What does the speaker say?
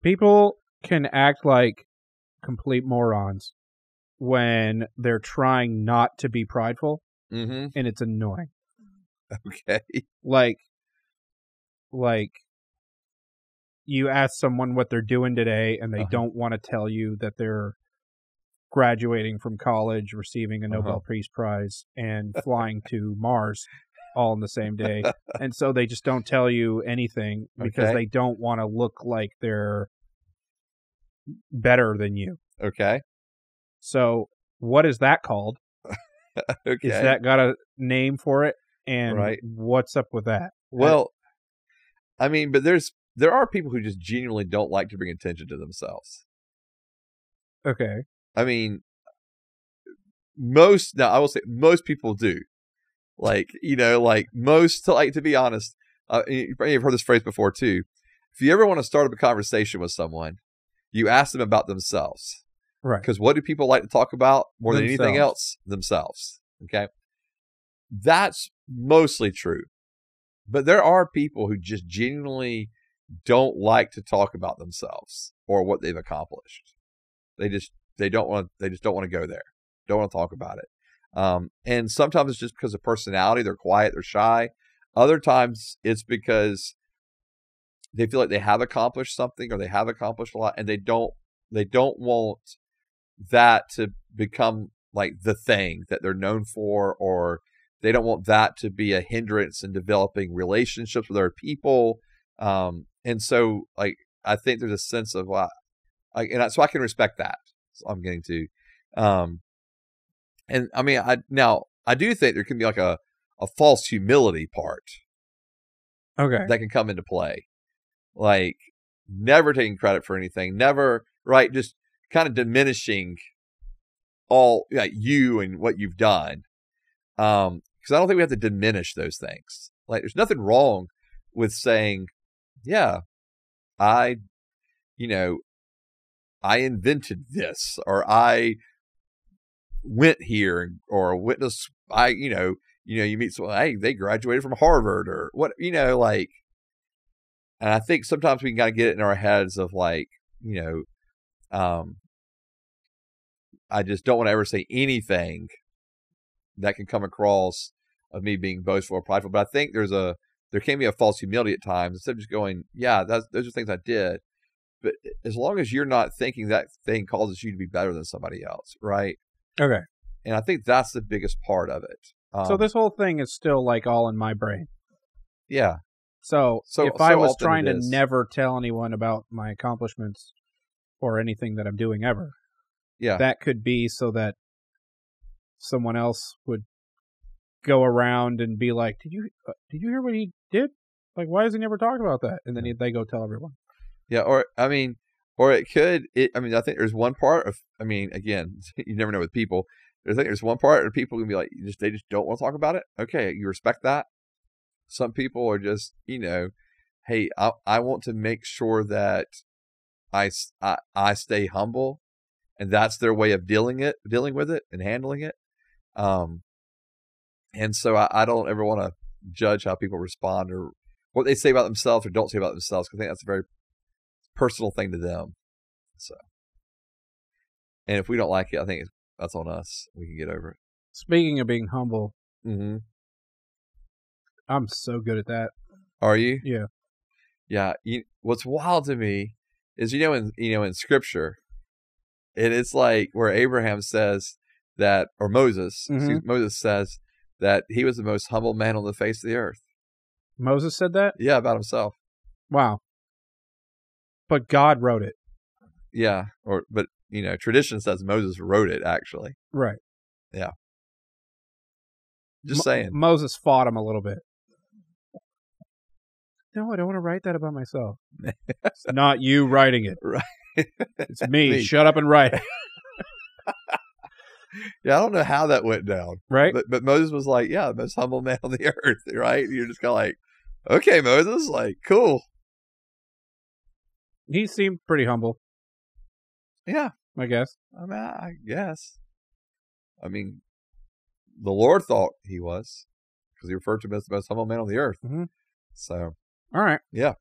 People can act like complete morons when they're trying not to be prideful, Mm-hmm. and it's annoying. Okay. Like you ask someone what they're doing today, and they don't want to tell you that they're graduating from college, receiving a Nobel Peace Prize, and flying to Mars all in the same day. And so they just don't tell you anything because they don't want to look like they're better than you. Okay. So what is that called? Okay. Is that got a name for it? And Right. what's up with that? Well, I mean, but there are people who just genuinely don't like to bring attention to themselves. Okay. I mean, I will say most people do. Like, to be honest, you probably have heard this phrase before too. If you ever want to start up a conversation with someone, you ask them about themselves. Right. Because what do people like to talk about more than anything else? Themselves. Okay. That's mostly true. But there are people who just genuinely don't like to talk about themselves or what they've accomplished. They just don't want to go there. Don't want to talk about it. And sometimes it's just because of personality. They're quiet, they're shy. Other times it's because they feel like they have accomplished something, or they have accomplished a lot, and they don't want that to become like the thing that they're known for, or they don't want that to be a hindrance in developing relationships with other people. And so, like, I think there's a sense of, so I can respect that. So I'm getting to, and I mean, I do think there can be like a false humility part. Okay. That can come into play. Like, never taking credit for anything, never, right? Just kind of diminishing all you and what you've done. Because I don't think we have to diminish those things. Like, there's nothing wrong with saying, yeah, I invented this, or I went here, or witness, you meet someone, hey, they graduated from Harvard, or what, like, and I think sometimes we can kind of get it in our heads of like, I just don't want to ever say anything that can come across of me being boastful or prideful. But I think there can be a false humility at times, instead of just going, yeah, those are things I did. But as long as you're not thinking that thing causes you to be better than somebody else, right? Okay. And I think that's the biggest part of it. So this whole thing is still like all in my brain. Yeah. So if I was trying to never tell anyone about my accomplishments or anything that I'm doing ever, that could be so that someone else would go around and be like, did you hear what he did? Like, why does he never talk about that? And then they go tell everyone. Yeah, or it could. I think there's one part of. Again, you never know with people. There's one part of people can be like, they just don't want to talk about it. Okay, you respect that. Some people are just, hey, I want to make sure that I stay humble, and that's their way of dealing with it and handling it. And so I don't ever want to judge how people respond or what they say about themselves or don't say about themselves, because I think that's a very personal thing to them. So, and if we don't like it, I think that's on us. We can get over it. Speaking of being humble, I'm so good at that. Are you? Yeah. Yeah. What's wild to me is, in Scripture, it's like where Abraham says that, or Moses, Moses says that he was the most humble man on the face of the earth. Moses said that? Yeah, about himself. Wow. But God wrote it. Yeah, but tradition says Moses wrote it, actually. Right. Yeah. Just saying. Moses fought him a little bit. No, I don't want to write that about myself. It's not you writing it. Right. It's me. Shut up and write. Yeah, I don't know how that went down. Right. But Moses was like, yeah, the most humble man on the earth, right? You're just kind of like, okay, Moses, like, cool. He seemed pretty humble. Yeah. I guess. I guess. The Lord thought he was, because he referred to him as the most humble man on the earth. Mm-hmm. So. All right. Yeah.